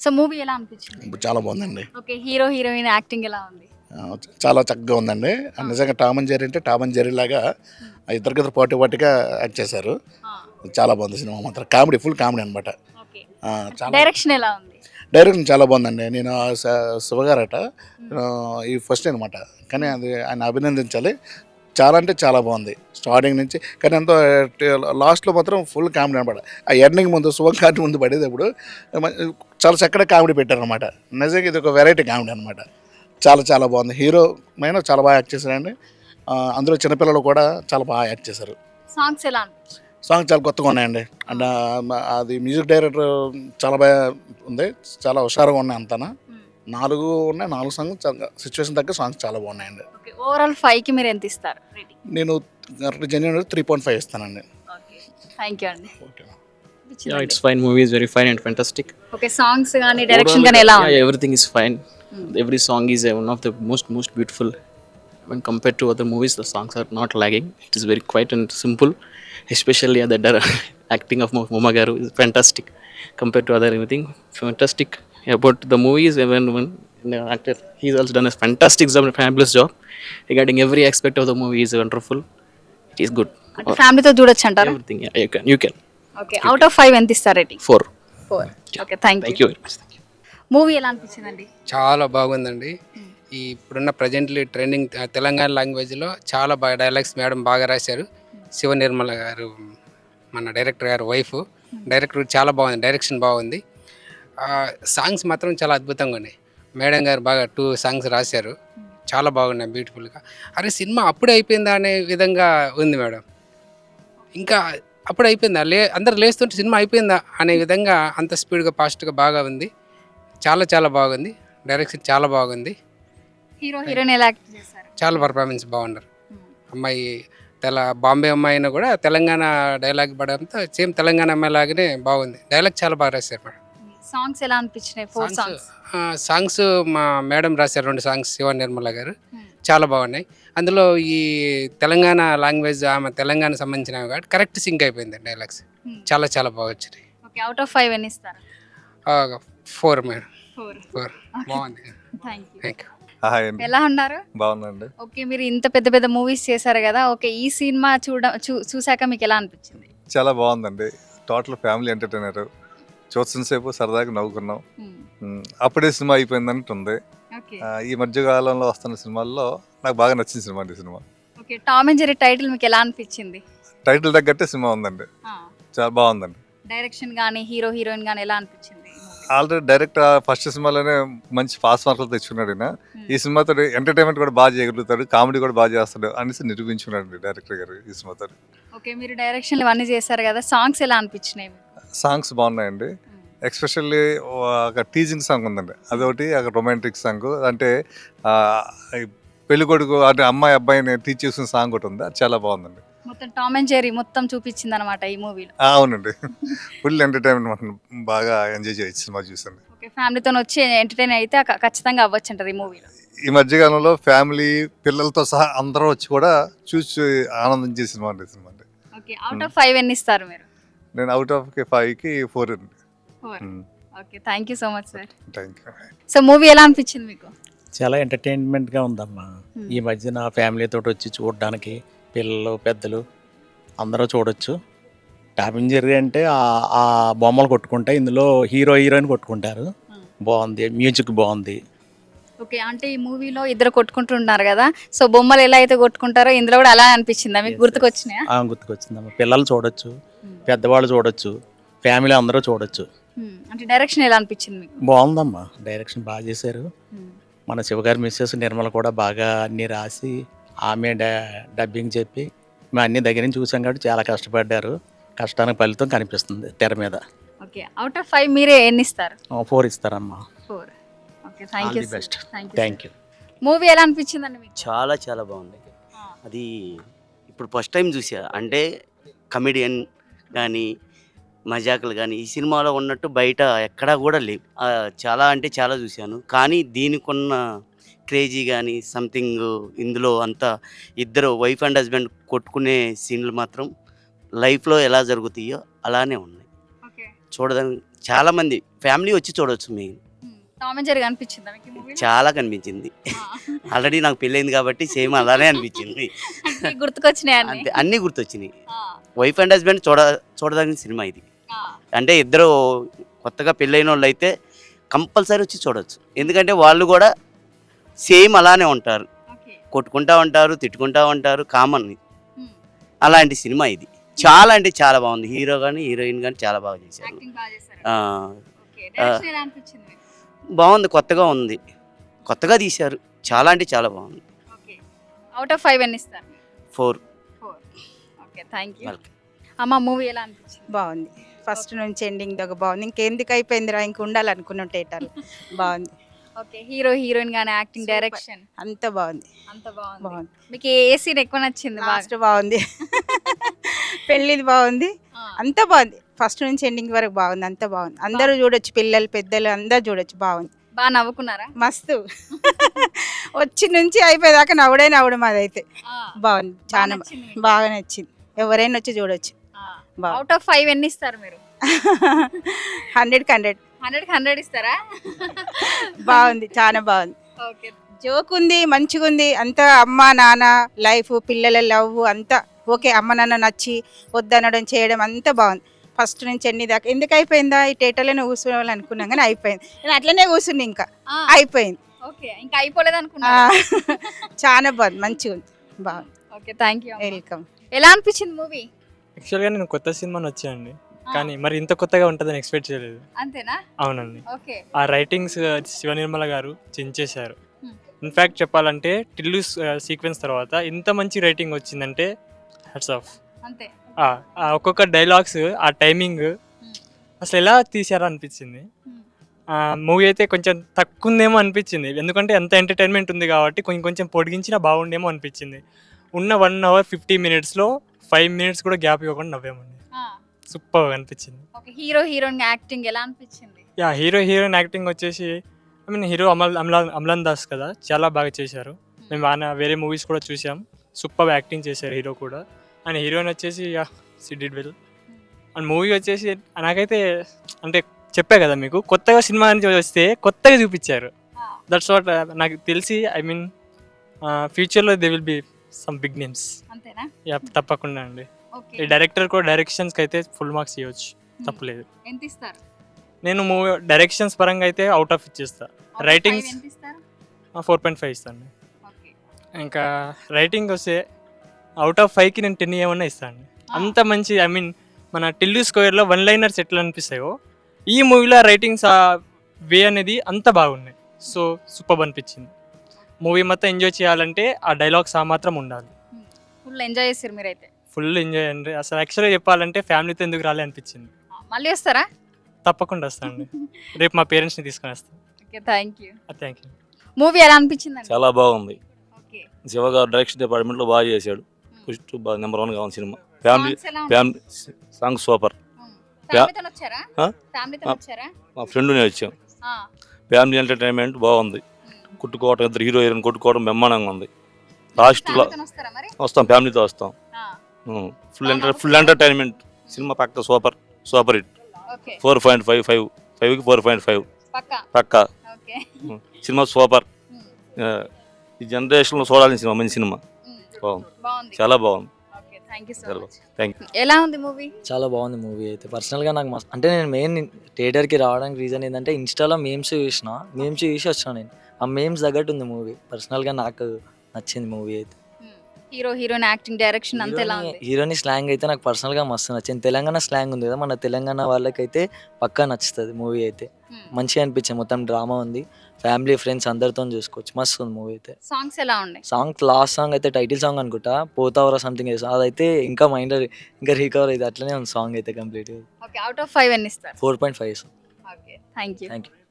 So movie ఎలా అనిపించింది? చాలా బాగుందండి. ఓకే. హీరో, హీరోయిన్ యాక్టింగ్ ఎలా ఉంది? చాలా చక్కగా ఉందండి. నిజంగా టామ్ అండ్ జెర్రీ అంటే టామ్ అండ్ జెర్రీ లాగా ఇద్దరికిద్దరు పోటీ పోటీగా యాక్ట్ చేశారు. ఆ! చాలా బాగుంది సినిమా మాత్రం. కామెడీ, ఫుల్ కామెడీ అనమాట. ఓకే. చాలా డైరెక్షన్ ఎలా ఉంది? డైరెక్షన్ చాలా బాగుందండి. నేను శివగారట ఈ ఫస్ట్ అనమాట. కానీ అది ఆయన అభినందించాలి. చాలా అంటే చాలా బాగుంది స్టార్టింగ్ నుంచి. కానీ ఎంతో లాస్ట్లో మాత్రం ఫుల్ కామెడీ అనమాట. ఆ ఎండింగ్ ముందు శుభకార్యం ముందు పడేటప్పుడు చాలా చక్కగా కామెడీ పెట్టారనమాట. నిజంగా ఇది ఒక వెరైటీ కామెడీ అనమాట. చాలా చాలా బాగుంది. హీరో మైన చాలా బాగా యాక్ట్ చేశారండి. అందులో చిన్నపిల్లలు కూడా చాలా బాగా యాక్ట్ చేశారు. సాంగ్స్ ఎలా అనిపించాయి? సాంగ్ చాలా కొత్తగా ఉన్నాయండి. అండ్ అది మ్యూజిక్ డైరెక్టర్ చాలా బాగా ఉంది. చాలా హుషారుగా ఉన్నాయి అంతా. 4 ఉన్నాయి. 4 సాంగ్ సిచ్యువేషన్ తగ్గ సాంగ్స్ చాలా బాగున్నాయండి. ఓకే. ఓవరాల్ 5కి మీరు ఎంత ఇస్తారు రేటింగ్? నేను జెన్యూన్ 3.5 ఇస్తానండి. ఓకే. థ్యాంక్ యూ అండి. Okay. Yeah, it's fine. Movie is very fine and fantastic. Okay. Songs గానీ డైరెక్షన్ గానీ Overall, ఎలా yeah, ఉంది? everything is fine. Every song is one of the most beautiful. When compared to other movies, the songs are not lagging. It is very quiet and simple. Especially the acting of Moma Garu is fantastic compared to other anything. Fantastic about the movies. Even the actor, he's also done a fantastic job, fabulous job regarding every aspect of the movie is wonderful. It is good. అంటే ఫ్యామిలీతో చూడొచ్చు అంటారా? Everything, yeah, you can. Okay. Out of 5 ఎంత ఇస్తారు rating? 4. 4. Okay. Thank Thank you. you very much. Thank you. Movie ఎలా అనిపించిందండి? చాలా బాగుందండి. ఈ ఇప్పుడున్న ప్రజెంట్లీ ట్రెండింగ్ తెలంగాణ లాంగ్వేజ్లో చాలా బాగా డైలాగ్స్ మేడం బాగా రాశారు. శివ నిర్మల గారు మన డైరెక్టర్ గారు వైఫ్. డైరెక్టర్ చాలా బాగుంది, డైరెక్షన్ బాగుంది. సాంగ్స్ మాత్రం చాలా అద్భుతంగా ఉన్నాయి. మేడం గారు బాగా 2 సాంగ్స్ రాశారు, చాలా బాగున్నాయి బ్యూటిఫుల్గా. అరే సినిమా అప్పుడే అయిపోయిందా అనే విధంగా ఉంది మేడం. ఇంకా అప్పుడు అయిపోయిందా, అందరు లేస్తుంటే సినిమా అయిపోయిందా అనే విధంగా అంత స్పీడ్గా ఫాస్ట్గా బాగా ఉంది. చాలా చాలా బాగుంది. డైరెక్షన్ చాలా బాగుంది. హీరో, హీరోయిన్ ఎలా యాక్ట్ చేశారు? చాలా పర్ఫార్మెన్స్ బాగున్నారు. అమ్మాయి బాంబే అమ్మాయి అయినా కూడా తెలంగాణ డైలాగ్ పడంతో సేమ్ తెలంగాణ అమ్మాయి లాగానే బాగుంది. డైలాగ్ చాలా బాగా రాశారు మేడం. సాంగ్స్ ఎలా అనిపించినాయి? 4 సాంగ్స్. సాంగ్స్ మా మేడం రాశారు 2 సాంగ్స్ శివ నిర్మల గారు, చాలా బాగున్నాయి. అందులో ఈ తెలంగాణ లాంగ్వేజ్ ఆమె తెలంగాణ సంబంధించినవి కాబట్టి కరెక్ట్ సింక్ అయిపోయింది డైలాగ్స్. చాలా చాలా బాగా వచ్చినాయి. ఓకే. అవుట్ ఆఫ్ 5 ఎన్ని ఇస్తారు? 4 మేడం. 4. బాగుంది. Thank you. Thank you. Hi అండి, ఎలా ఉన్నారు? బాగున్నాండి. ఓకే. మీరు ఇంత పెద్ద పెద్ద మూవీస్ చేశారు కదా. ఓకే. ఈ సినిమా చూసాక మీకు ఎలా అనిపించింది? చాలా బాగుందండి. Total family entertainer. చూస్తున్నసేపు సరదాగా నవ్వుకున్నాం. అప్పుడే సినిమా అయిపోయిందంటే ఉంది. ఓకే. ఈ మధ్య కాలంలో వస్తున్న సినిమాల్లో నాకు బాగా నచ్చిన సినిమా అండి cinema. Okay. Tom and Jerry title మీకు ఎలా అనిపించింది? టైటిల్ తగ్గట్టే సినిమా ఉందండి, చాలా బాగుందండి. డైరెక్షన్ కానీ హీరో, హీరోయిన్ కానీ ఎలా అనిపించింది? ఆల్రెడీ డైరెక్ట్ ఫస్ట్ సినిమాలోనే మంచి పాస్ మార్కులు తెచ్చుకున్నాడు ఈయన. ఈ సినిమాతో ఎంటర్టైన్మెంట్ కూడా బాగా చేయగలుగుతాడు, కామెడీ కూడా బాగా చేస్తాడు అనేసి నిరూపించుకున్నాడు డైరెక్టర్ గారు ఈ సినిమాతో. ఓకే. మీరు డైరెక్షన్ ఇవన్నీ చేశారు కదా, సాంగ్స్ ఎలా అనిపించినాయి? సాంగ్స్ బాగున్నాయండి. ఎక్స్పెషల్లీ ఒక టీజింగ్ సాంగ్ ఉందండి, అదొకటి. ఒక రొమాంటిక్ సాంగ్ అంటే పెళ్లి కొడుకు అంటే అమ్మాయి అబ్బాయిని టీచ్ చేసిన సాంగ్ ఒకటి ఉంది, అది చాలా బాగుందండి. మొత్తం టామ్ అండ్ జెర్రీ మొత్తం చూపించింది అనమాట ఈ మూవీలో. అవునండి, ఫుల్ ఎంటర్టైన్మెంట్ మనం బాగా ఎంజాయ్ చేయొచ్చు సినిమా చూసండి. ఓకే. ఫ్యామిలీతో వచ్చి ఎంటర్టైన్ అయితే ఖచ్చితంగా అవ్వచ్చు అంటారు ఈ మూవీలో. ఈ మధ్యకాలంలో ఫ్యామిలీ పిల్లలతో సహా అందరూ వచ్చి కూడా చూసి ఆనందించే సినిమా అండి సినిమా అండి. ఓకే. అవుట్ ఆఫ్ 5 ఎన్ని ఇస్తారు మీరు? నేను అవుట్ ఆఫ్ 5కి 4 అండి. 4. Okay. Thank you so much sir. Thank you. So movie ఎలా అనిపించింది మీకు? చాలా ఎంటర్టైన్మెంట్గా ఉందమ్మా. ఈ మధ్యన ఫ్యామిలీతో వచ్చి చూడడానికి పిల్లలు పెద్దలు అందరూ చూడొచ్చు. టామ్ అండ్ జెర్రీ అంటే ఆ బొమ్మలు కొట్టుకుంటే ఇందులో హీరో హీరోయిన్ కొట్టుకుంటారు. బాగుంది, మ్యూజిక్ బాగుంది. ఓకే. అంటే ఈ మూవీలో ఇద్దరు కొట్టుకుంటున్నారు కదా, సో బొమ్మలు ఎలా అయితే కొట్టుకుంటారో ఇందులో కూడా అలా అనిపించిందా మీకు? గుర్తుకొచ్చినాయా? గుర్తుకొచ్చిందమ్మా. పిల్లలు చూడొచ్చు, పెద్దవాళ్ళు చూడొచ్చు, ఫ్యామిలీ అందరూ చూడొచ్చు. అంటే డైరెక్షన్ ఎలా అనిపించింది మీకు? బాగుందమ్మా, డైరెక్షన్ బాగా చేశారు. మన శివగారి మిస్సెస్ నిర్మల కూడా బాగా అన్నీ రాసి ఆమె డబ్బింగ్ చెప్పి మేము అన్ని దగ్గర నుంచి చూసాం కాబట్టి చాలా కష్టపడ్డారు. కష్టానికి ఫలితం కనిపిస్తుంది తెర మీద. ఓకే. అవుట్ ఆఫ్ 5 మీరే ఎన్ని ఇస్తారు? 4 ఇస్తారమ్మా. 4. Okay. Thank you. Best. Thank you. Movie ఎలా అనిపించిందండి మీకు? చాలా చాలా బాగుంది. అది ఇప్పుడు ఫస్ట్ టైం చూసా. అంటే కమెడియన్ కానీ మజాకులు కానీ ఈ సినిమాలో ఉన్నట్టు బయట ఎక్కడా కూడా లేవు. చాలా అంటే చాలా చూశాను, కానీ దీనికున్న క్రేజీ కానీ సంథింగ్ ఇందులో అంతా ఇద్దరు వైఫ్ అండ్ హస్బెండ్ కొట్టుకునే సీన్లు మాత్రం లైఫ్లో ఎలా జరుగుతాయో అలానే ఉన్నాయి. ఓకే. చాలామంది ఫ్యామిలీ వచ్చి చూడవచ్చు మీరు. టామ్ అండ్ జెర్రీ అనిపించిందా మీకు ఈ మూవీలో? చాలా కనిపించింది. ఆల్రెడీ నాకు పెళ్ళైంది కాబట్టి సేమ్ అలానే అనిపించింది. అంటే గుర్తుకొచ్చినాయి అన్ని. అంతే, అన్నీ గుర్తొచ్చినాయి. ఆ, వైఫ్ అండ్ హస్బెండ్ చూడదగిన సినిమా ఇది. ఆ, అంటే ఇద్దరు కొత్తగా పెళ్ళైన వాళ్ళు అయితే కంపల్సరీ వచ్చి చూడవచ్చు. ఎందుకంటే వాళ్ళు కూడా సేమ్ అలానే ఉంటారు, ఓకే. కొట్టుకుంటా ఉంటారు, తిట్టుకుంటా ఉంటారు, కామన్. ఉమ్, అలాంటి సినిమా ఇది. చాలా అంటే చాలా బాగుంది. హీరో కానీ హీరోయిన్ కానీ చాలా బాగా చేశారు. యాక్టింగ్ బాగా చేశారు. ఆ, ఓకే. డైరెక్షన్ ఎలా అనిపించింది మీకు? బాగుంది, కొత్తగా ఉంది, కొత్తగా తీశారు. చాలా అంటే చాలా బాగుంది. ఓకే. అవుట్ ఆఫ్ 5 ఎన్ని ఇస్తారు? 4. 4. Okay, thank you. వెల్కమ్. అమ్మ మూవీ ఎలా అనిపించింది? బాగుంది. ఫస్ట్ నుంచి ఎండింగ్ దాకా బాగుంది. ఇంకెందుకు అయిపోయిందిరా, ఇంక ఉండాలనుకున్నాం థియేటర్. బాగుంది. ఓకే. హీరో హీరోయిన్ గానీ యాక్టింగ్, Super. డైరెక్షన్ అంత బాగుంది. అంత బాగుంది. బాగుంది. మీకు ఏ సీన్ ఎక్కువ నచ్చింది బాగా? లాస్ట్ బాగుంది. పెళ్ళిది బాగుంది. ఆ, అంత బాగుంది. ఫస్ట్ నుంచి ఎండింగ్ వరకు బాగుంది. అంత బాగుంది. అందరూ చూడొచ్చు, పిల్లలు పెద్దలు అందరూ చూడొచ్చు. బాగుంది. బాగా నవ్వుకున్నారా? మస్తు. వచ్చి నుంచి అయిపోయేదాకా నవ్వడం అదైతే. ఆ, బాగుంది. చాలా నచ్చింది మీకు? బాగా నచ్చింది. ఎవరైనా వచ్చి చూడొచ్చు. ఆ. బాగుంది. అవుట్ ఆఫ్ 5 ఎన్ని ఇస్తారు మీరు? 100కి 100. 100కి 100 ఇస్తారా? బాగుంది. చాలా బాగుంది. ఓకే. జోక్ ఉంది, మంచిగా ఉంది. అంతా అమ్మ నాన్న లైఫ్, పిల్లల లవ్ అంతా ఓకే. అమ్మ నాన్న నచ్చి వద్దనడం చేయడం అంతా బాగుంది. ఫస్ట్ నుంచి ఎన్ని దాకా ఎందుకు అయిపోయిందా ఈ థియేటర్లోనే కూర్చోవాలి అనుకున్నాం కానీ అయిపోయింది. నేను అట్లనే కూర్చుని ఇంకా ఆ, అయిపోయింది. ఓకే. ఇంకా అయిపోలేదు ఆ, అనుకున్నా. చాలా బాగుంది. మంచిగా ఉంది. బాగుంది. Okay, thank you. వెల్కమ్. ఎలా అనిపించింది మూవీ? యాక్చువల్గా నేను కొత్త సినిమాని వచ్చానండి, కానీ మరి ఇంత కొత్తగా ఉంటుందని ఎక్స్పెక్ట్ చేయలేదు. అంతేనా? అవునండి, ఓకే. ఆ రైటింగ్స్ శివ నిర్మల గారు చించేశారు. Hmm. ఇన్ఫ్యాక్ట్ చెప్పాలంటే టిల్లు సీక్వెన్స్ తర్వాత ఇంత మంచి రైటింగ్ వచ్చిందంటే హ్యాట్స్ ఆఫ్. అంతే. ఆ ఒక్కొక్క డైలాగ్స్, ఆ టైమింగ్ అసలు ఎలా తీసారో అనిపించింది. మూవీ అయితే కొంచెం తక్కువ ఉందేమో అనిపించింది, ఎందుకంటే ఎంత ఎంటర్టైన్మెంట్ ఉంది కాబట్టి కొంచెం పొడిగించినా బాగుండేమో అనిపించింది. ఉన్న 1 hour 50 minutesలో 5 minutes కూడా గ్యాప్ ఇవ్వకుండా నవ్వామండి. సూపర్గా అనిపించింది. ఓకే. హీరో హీరోయిన్ యాక్టింగ్ ఎలా అనిపించింది? యా, హీరోయిన్ యాక్టింగ్ వచ్చేసి ఐ మీన్ హీరో అమలాన్ దాస్ కదా, చాలా బాగా చేశారు. మేము వేరే మూవీస్ కూడా చూసాం, సూపర్ యాక్టింగ్ చేశారు హీరో కూడా. అండ్ హీరోయిన్ వచ్చేసి she did well. And movie వచ్చేసి నాకైతే అంటే చెప్పా కదా మీకు, కొత్తగా సినిమా నుంచి వస్తే కొత్తగా చూపించారు. దట్స్ వాట్ నాకు తెలిసి. ఐ మీన్ ఫ్యూచర్లో they will be some big names. అంతేనా? యా, తప్పకుండా అండి. ఓకే. ఈ డైరెక్టర్ కూడా డైరెక్షన్స్కి అయితే ఫుల్ మార్క్స్ ఇవ్వచ్చు, తప్పలేదు. ఎంత ఇస్తారు? నేను మూవీ డైరెక్షన్స్ పరంగా అయితే అవుట్ ఆఫ్ ఇచ్చేస్తా. Out of రైటింగ్స్ 5 ఎంత ఇస్తారు? 4.5 ఇస్తాను. ఓకే. ఇంకా రైటింగ్ వస్తే అవుట్ ఆఫ్ 5కి నేను 10 ఏమన్నా ఇస్తాను. అంత మంచి ఐ మీన్ మన టిల్లు స్క్వేర్లో 1-liners ఎట్లా అనిపిస్తాయో ఈ మూవీలో రైటింగ్స్ ఆ వే అనేది అంత బాగున్నాయి. సో సూపర్ అనిపించింది. మూవీ మొత్తం ఎంజాయ్ చేయాలంటే ఆ డైలాగ్స్ ఆ మాత్రం ఉండాలి. ఫుల్ ఎంజాయ్ చేస్తారు మీరైతే? ఫుల్ ఎంజాయ్ అండి. అసలు యాక్చువల్గా చెప్పాలంటే ఫ్యామిలీతో ఎందుకు రాలే అనిపించింది. మళ్ళీ వస్తారా? తప్పకుండా వస్తానండి, రేపు మా పేరెంట్స్ని తీసుకొని వస్తాను. Okay, thank you. Thank you. Movie ఎలా అనిపించింది? చాలా బాగుంది. ఓకే. శివ గారు డైరెక్షన్ డిపార్ట్మెంట్లో బాగా చేశాడు. ఫస్ట్ బాగా నెంబర్ 1గా ఉంది సినిమా. Family song super. ఫ్యామిలీతో వచ్చారా? ఆ? ఫ్యామిలీతో వచ్చారా? మా ఫ్రెండ్నే వచ్చాం. ఆ, ఫ్యామిలీ ఎంటర్టైన్మెంట్ బాగుంది. కొట్టుకోవటం, ఇద్దరు హీరో హీరోయిన్ కొట్టుకోవడం బ్రహ్మాండంగా ఉంది. లాస్ట్లో ఫ్యామిలీతో వస్తారా మరి? వస్తాం, ఫ్యామిలీతో వస్తాం. ఆ, ఫుల్ ఎంటర్టైన్మెంట్ సినిమా. పక్క సూపర్ హిట్. ఓకే. 4.5 5కి 4.5 పక్కా. పక్క ఓకే. Cinema super. ఉమ్, ఈ జనరేషన్లో చూడాల్సిన సినిమా, మంచి సినిమా. ఉమ్, బాగుంది, బాగుంది. చాలా బాగుంది. ఓకే, థ్యాంక్ యూ సో చాలా మచ్. Thank you. ఎలా ఉంది మూవీ? చాలా బాగుంది మూవీ అయితే. పర్సనల్గా నాకు మస్తు అంటే నేను మెయిన్ థియేటర్కి రావడానికి రీజన్ ఏంటంటే ఇన్స్టాలో మేమ్స్ చూసి వచ్చాను నేను. ఆ మేమ్స్ తగ్గట్టు ఉంది మూవీ. పర్సనల్గా నాకు నచ్చింది మూవీ అయితే. హీరో హీరోయిన్ యాక్టింగ్, డైరెక్షన్ అంతా ఎలా ఉంది? హీరోని స్లాంగ్ అయితే నాకు పర్సనల్గా మస్తు నచ్చింది. తెలంగాణ స్లాంగ్ ఉంది కదా, మన తెలంగాణ వాళ్ళకైతే పక్కా నచ్చుతుంది మూవీ అయితే. మంచిగా అనిపించింది. మొత్తం డ్రామా ఉంది, ఫ్యామిలీ ఫ్రెండ్స్ అందరితో చూసుకోవచ్చు. మస్తు ఉంది మూవీ అయితే. సాంగ్స్ ఎలా ఉన్నాయి? లాస్ట్ సాంగ్ అయితే టైటిల్ సాంగ్ అనుకుంటా, పోతావరా సంథింగ్. అదైతే ఇంకా మైండ్ ఇంకా రికవర్ అయితే అట్లనే ఉంది సాంగ్ అయితే కంప్లీట్. ఓకే. అవుట్ ఆఫ్ 5 ఎన్ని ఇస్తారు? 4.5. Okay, thank you. Thank you.